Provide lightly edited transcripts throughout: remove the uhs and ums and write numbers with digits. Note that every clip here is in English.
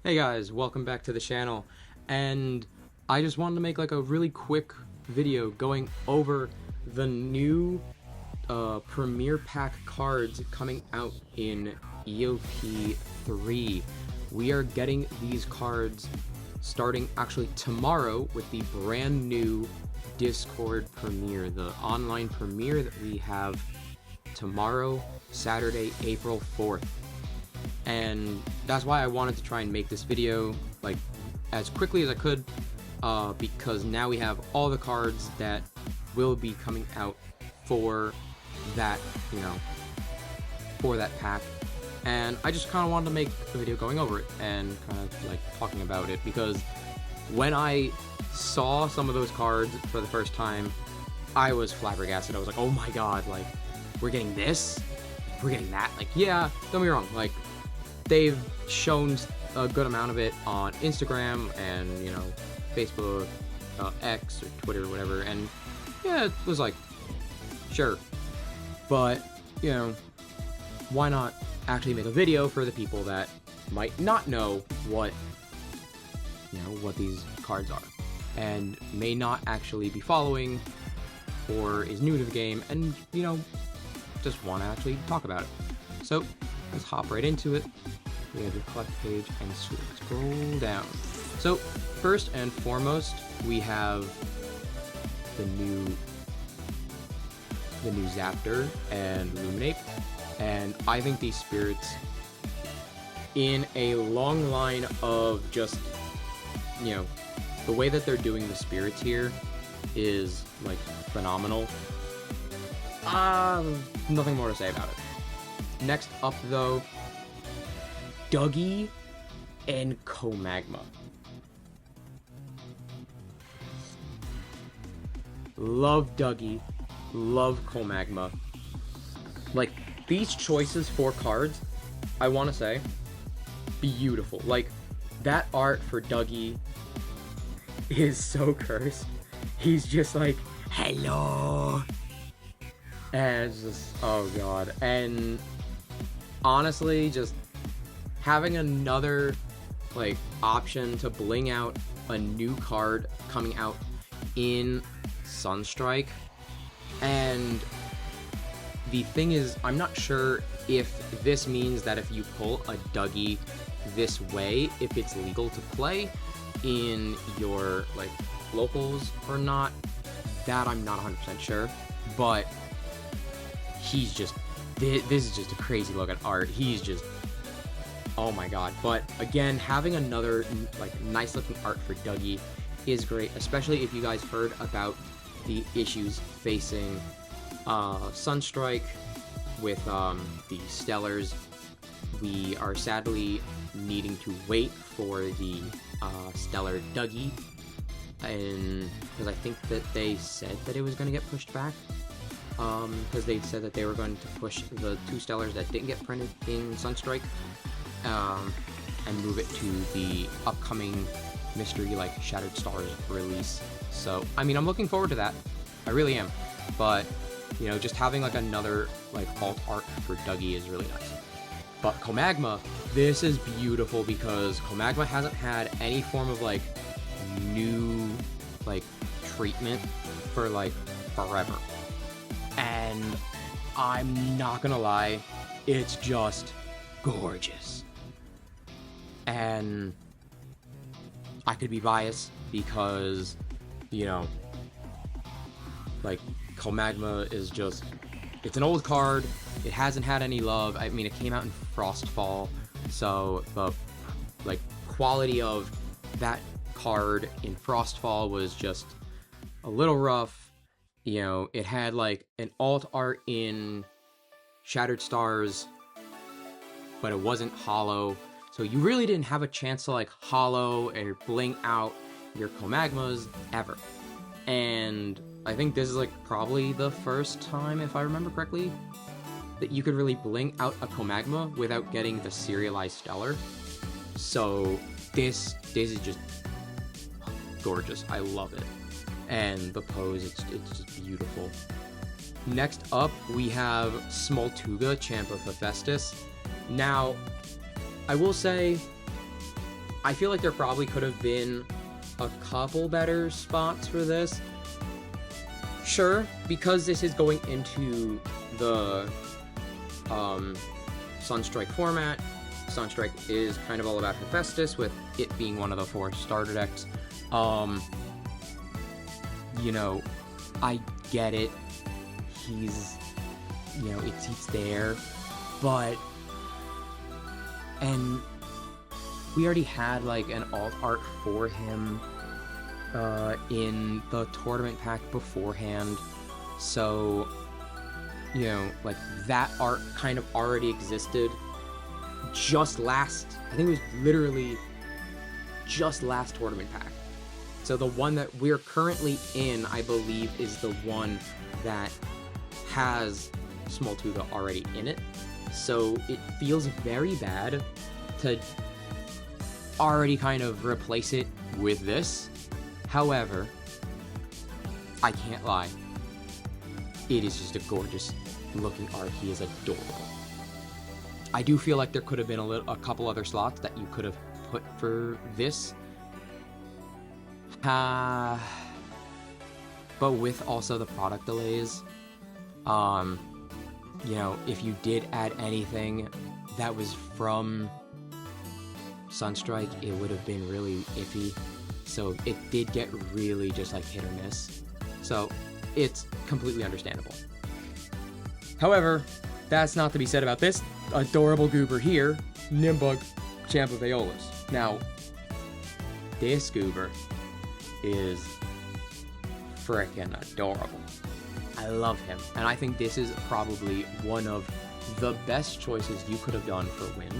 Hey guys, welcome back to the channel, and I just wanted to make like a really quick video going over the new Premier Pack cards coming out in EOP 3. We are getting these cards starting actually tomorrow with the brand new Discord premiere, the online premiere that we have tomorrow, Saturday, April 4th. And that's why I wanted to try and make this video like as quickly as I could, because now we have all the cards that will be coming out for that, for that pack. And I just kind of wanted to make a video going over it and kind of like talking about it, because when I saw some of those cards for the first time, I was flabbergasted. I was like, oh my god, like, we're getting this? We're getting that? Like, yeah, don't be wrong, like, they've shown a good amount of it on Instagram and, Facebook, X, or Twitter, or whatever, and yeah, it was like, sure. But, why not actually make a video for the people that might not know what, what these cards are, and may not actually be following, or is new to the game, and, just want to actually talk about it. So, let's hop right into it. We have your collect page and scroll down. So, first and foremost, we have the new Zaptor and Luminate, and I think these spirits, in a long line of just, the way that they're doing the spirits here is like phenomenal. Nothing more to say about it. Next up, though, Dougie and Comagma. Love Dougie, love Comagma. Like, these choices for cards, I want to say, beautiful. Like, that art for Dougie is so cursed. He's just like, hello. And it's just, oh god. And honestly, just having another like option to bling out a new card coming out in Sunstrike. And the thing is, I'm not sure if this means that if you pull a Dougie this way, if it's legal to play in your like locals or not. That I'm not 100% sure, but he's just, this is just a crazy look at art. He's just, oh my god. But again, having another like nice looking art for Dougie is great, especially if you guys heard about the issues facing Sunstrike with the Stellars. We are sadly needing to wait for the Stellar Dougie, and because I think that they said that it was going to get pushed back, because they said that they were going to push the two Stellars that didn't get printed in Sunstrike, and move it to the upcoming mystery like Shattered Stars release. So I mean, I'm looking forward to that, I really am. But just having like another like alt art for Dougie is really nice. But Comagma, this is beautiful because Comagma hasn't had any form of like new like treatment for like forever, and I'm not gonna lie, it's just gorgeous. And I could be biased because like Comagma is just, it's an old card. It hasn't had any love. I mean, it came out in Frostfall, so the like quality of that card in Frostfall was just a little rough. It had like an alt art in Shattered Stars, but it wasn't hollow, so you really didn't have a chance to like hollow or bling out your Comagmas ever. And I think this is like probably the first time, if I remember correctly, that you could really bling out a Comagma without getting the serialized Stellar. So this is just gorgeous. I love it. And the pose, it's just beautiful. Next up, we have Smoltuga, Champ of Hephaestus. Now, I will say, I feel like there probably could have been a couple better spots for this. Sure, because this is going into the Sunstrike format. Sunstrike is kind of all about Hephaestus, with it being one of the 4 starter decks. You know, I get it. He's, you know, it's there, but, and we already had like an alt art for him in the tournament pack beforehand, so, you know, like that art kind of already existed just last, I think it was literally just last tournament pack. So the one that we're currently in, I believe, is the one that has Smoltuga already in it. So it feels very bad to already kind of replace it with this. However, I can't lie, it is just a gorgeous looking art. He is adorable. I do feel like there could have been a couple other slots that you could have put for this. But with also the product delays, you know, if you did add anything that was from Sunstrike, it would have been really iffy. So it did get really just like hit or miss. So it's completely understandable. However, that's not to be said about this adorable goober here, Nimbug, Champ of Aeolus. Now, this goober is frickin' adorable. I love him, and I think this is probably one of the best choices you could have done for Wind.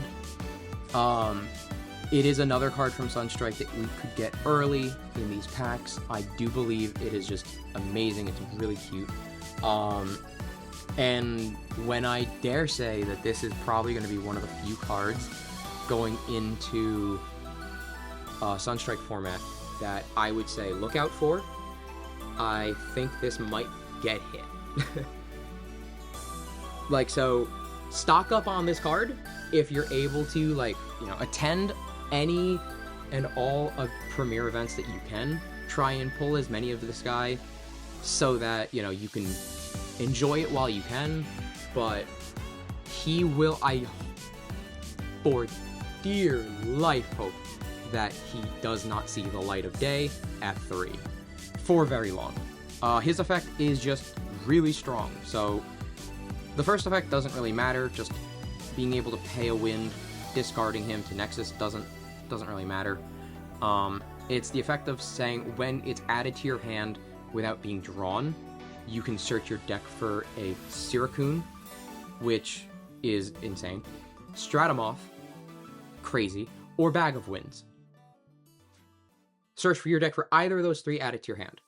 It is another card from Sunstrike that we could get early in these packs. I do believe it is just amazing. It's really cute. And when I dare say that this is probably going to be one of the few cards going into Sunstrike format that I would say look out for, I think this might get hit. Like, so stock up on this card if you're able to, like, you know, attend any and all of premiere events that you can. Try and pull as many of this guy so that, you know, you can enjoy it while you can, but he will, I for dear life hope that he does not see the light of day at 3 for very long. His effect is just really strong, so the first effect doesn't really matter. Just being able to pay a Wind, discarding him to Nexus doesn't really matter. It's the effect of saying when it's added to your hand without being drawn, you can search your deck for a Siracoon, which is insane, Stratamoth, crazy, or Bag of Winds. Search for your deck for either of those 3, add it to your hand.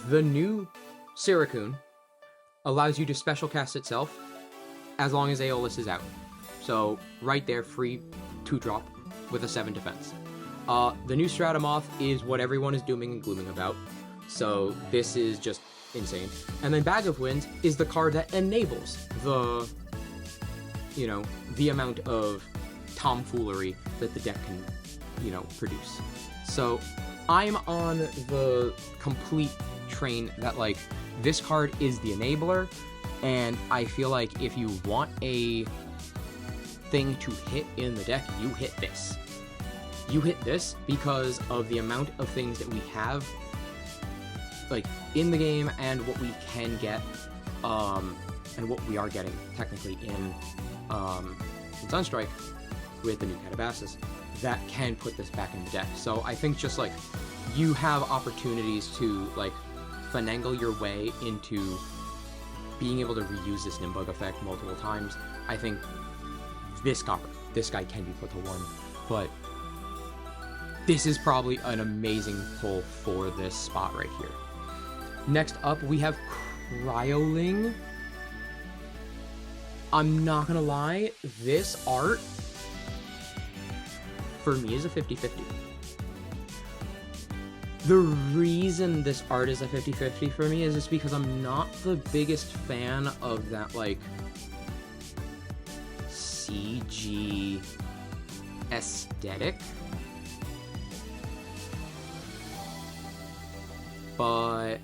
The new Siracoon allows you to special cast itself as long as Aeolus is out. So right there, free 2-drop with a 7 defense. The new Stratamoth is what everyone is dooming and glooming about, so this is just insane. And then Bag of Winds is the card that enables the, you know, the amount of tomfoolery that the deck can, you know, produce. So I'm on the complete train that, like, this card is the enabler, and I feel like if you want a thing to hit in the deck, you hit this. You hit this because of the amount of things that we have, like, in the game, and what we can get, and what we are getting technically in Sunstrike with the new Catabasis, that can put this back in the deck. So I think just, like, you have opportunities to, like, finagle your way into being able to reuse this Nimbug effect multiple times. I think this guy can be put to 1, but this is probably an amazing pull for this spot right here. Next up, we have Cryoling. I'm not gonna lie, this art, for me, is a 50-50. The reason this art is a 50-50 for me is just because I'm not the biggest fan of that, like, CG aesthetic, but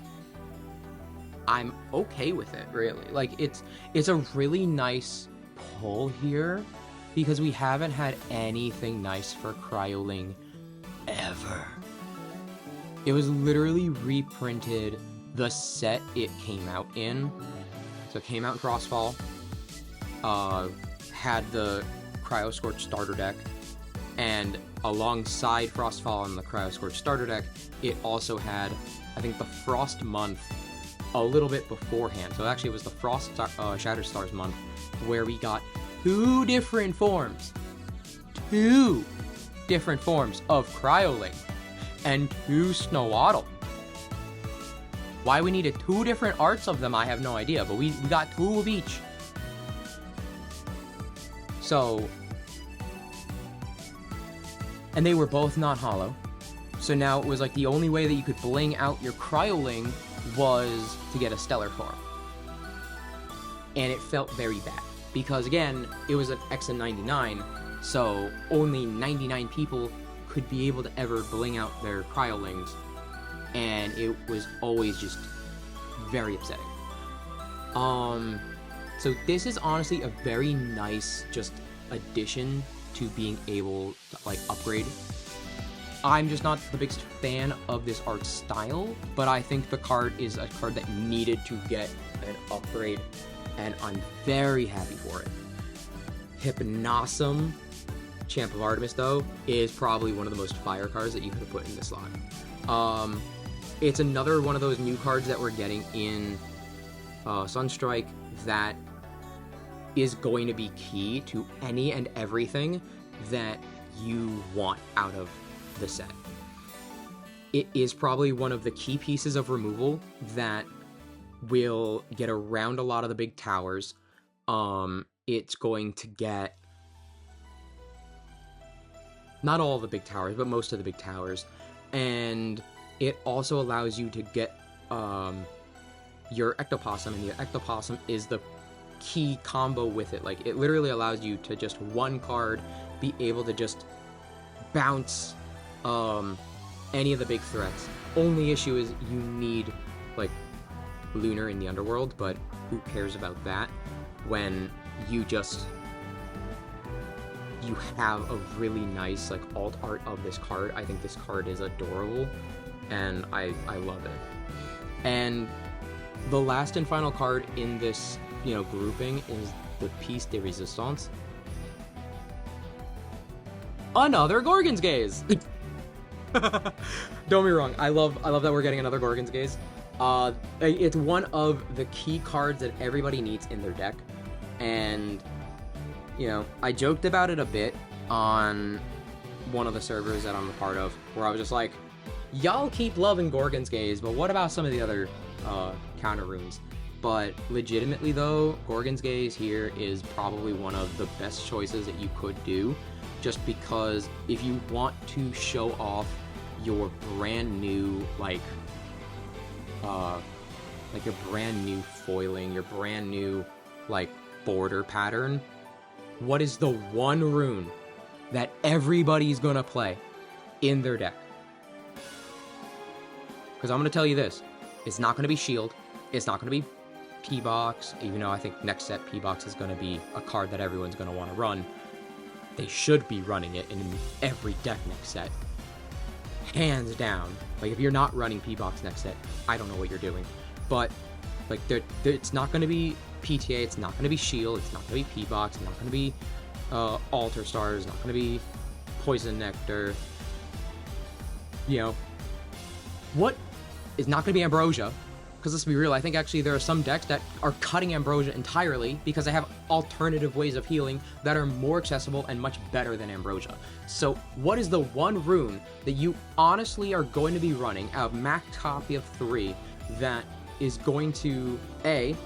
I'm okay with it, really. Like, it's a really nice pull here, because we haven't had anything nice for Cryoling ever. It was literally reprinted the set it came out in. So it came out in Crossfall, had the Cryoscorch starter deck, and alongside Frostfall and the Cryoscorch starter deck, it also had, I think, the Frost month a little bit beforehand. So actually it was the Shattered Stars month, where we got two different forms of Cryoling and two Snowaddle. Why we needed two different arts of them, I have no idea, but we got two of each. So, and they were both not hollow. So now it was like the only way that you could bling out your Cryoling was to get a stellar form. And it felt very bad, because again, it was an X and 99, so only 99 people could be able to ever bling out their Cryolings, and it was always just very upsetting. So this is honestly a very nice just addition to being able to, like, upgrade. I'm just not the biggest fan of this art style, but I think the card is a card that needed to get an upgrade, and I'm very happy for it. Hypnosum, Champ of Artemis, though, is probably one of the most fire cards that you could have put in this slot. It's another one of those new cards that we're getting in Sunstrike that is going to be key to any and everything that you want out of the set. It is probably one of the key pieces of removal that will get around a lot of the big towers. It's going to get not all of the big towers, but most of the big towers, and it also allows you to get your Ectoplasm, and your Ectoplasm is the key combo with it. Like, it literally allows you to just one card be able to just bounce any of the big threats. Only issue is you need, like, Lunar in the Underworld, but who cares about that when you have a really nice, like, alt art of this card. I think this card is adorable, and I love it. And the last and final card in this, grouping is the Piece de Resistance. Another Gorgon's Gaze! Don't be wrong, I love that we're getting another Gorgon's Gaze. It's one of the key cards that everybody needs in their deck, and I joked about it a bit on one of the servers that I'm a part of, where I was just like, y'all keep loving Gorgon's Gaze, but what about some of the other counter runes? But legitimately though, Gorgon's Gaze here is probably one of the best choices that you could do, just because if you want to show off your brand new, like your brand new foiling, your brand new, like, border pattern, what is the one rune that everybody's gonna play in their deck? Because I'm gonna tell you this, it's not gonna be Shield, it's not gonna be P-Box, even though I think next set P-Box is gonna be a card that everyone's gonna want to run. They should be running it in every deck next set, hands down. Like, if you're not running P-Box next set, I don't know what you're doing. But, like, it's not going to be PTA, it's not going to be Shield, it's not going to be P-Box, it's not going to be Altar Stars, it's not going to be Poison Nectar. What is not going to be Ambrosia? Because let's be real, I think actually there are some decks that are cutting Ambrosia entirely because they have alternative ways of healing that are more accessible and much better than Ambrosia. So what is the one rune that you honestly are going to be running out of max copy of 3 that is going to, A,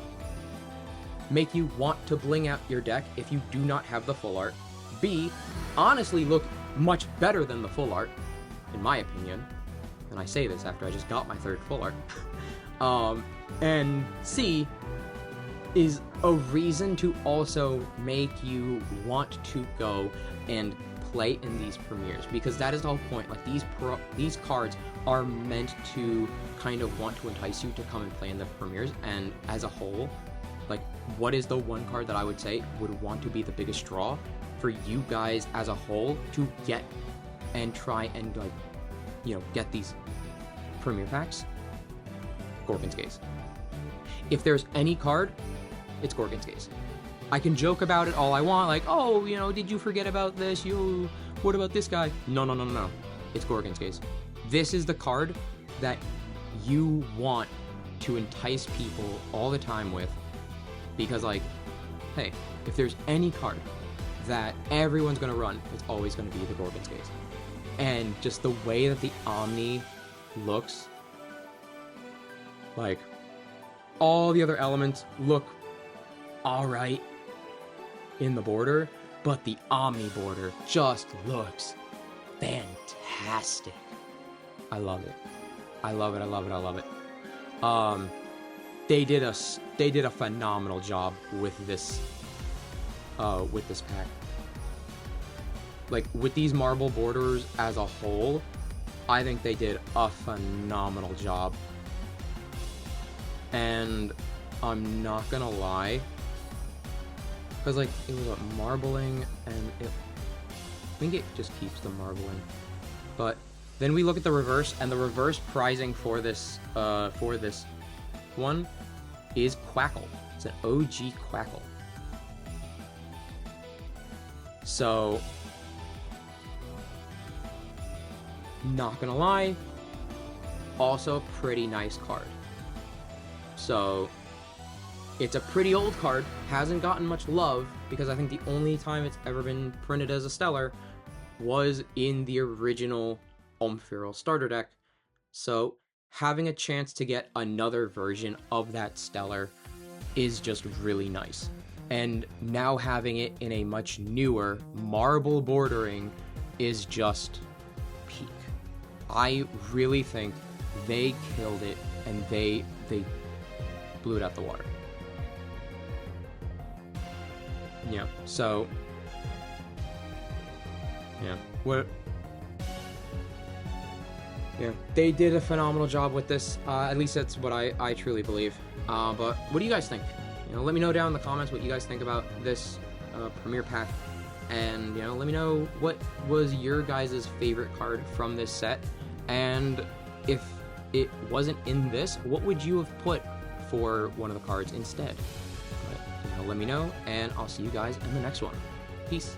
make you want to bling out your deck if you do not have the full art, B, honestly look much better than the full art, in my opinion, and I say this after I just got my 3rd full art, and C, is a reason to also make you want to go and play in these premieres, because that is the whole point. Like, these cards are meant to kind of want to entice you to come and play in the premieres. And as a whole, like, what is the one card that I would say would want to be the biggest draw for you guys as a whole to get and try and, like, you know, get these premiere packs? Gorgon's Gaze. If there's any card, it's Gorgon's Gaze. I can joke about it all I want, like, oh, you know, did you forget about this? What about this guy? No. It's Gorgon's Gaze. This is the card that you want to entice people all the time with, because, like, hey, if there's any card that everyone's gonna run, it's always gonna be the Gorgon's Gaze. And just the way that the Omni looks, like, all the other elements look alright in the border, but the Omni border just looks fantastic. I love it. I love it. They did a phenomenal job with this pack. Like, with these marble borders as a whole, I think they did a phenomenal job. And I'm not gonna lie, because, like, it was marbling, and I think it just keeps the marbling. But then we look at the reverse, and the reverse pricing for this one is Quackle. It's an OG Quackle. So, not gonna lie, also a pretty nice card. So, it's a pretty old card, hasn't gotten much love, because I think the only time it's ever been printed as a Stellar was in the original Omphirial starter deck. So, having a chance to get another version of that Stellar is just really nice. And now having it in a much newer marble bordering is just peak. I really think they killed it, and they blew it out the water. Yeah, so, yeah, they did a phenomenal job with this. At least that's what I truly believe. But what do you guys think? You know, let me know down in the comments what you guys think about this premiere pack, and, you know, let me know what was your guys' favorite card from this set, and if it wasn't in this, what would you have put for one of the cards instead? But, you know, let me know, and I'll see you guys in the next one. Peace.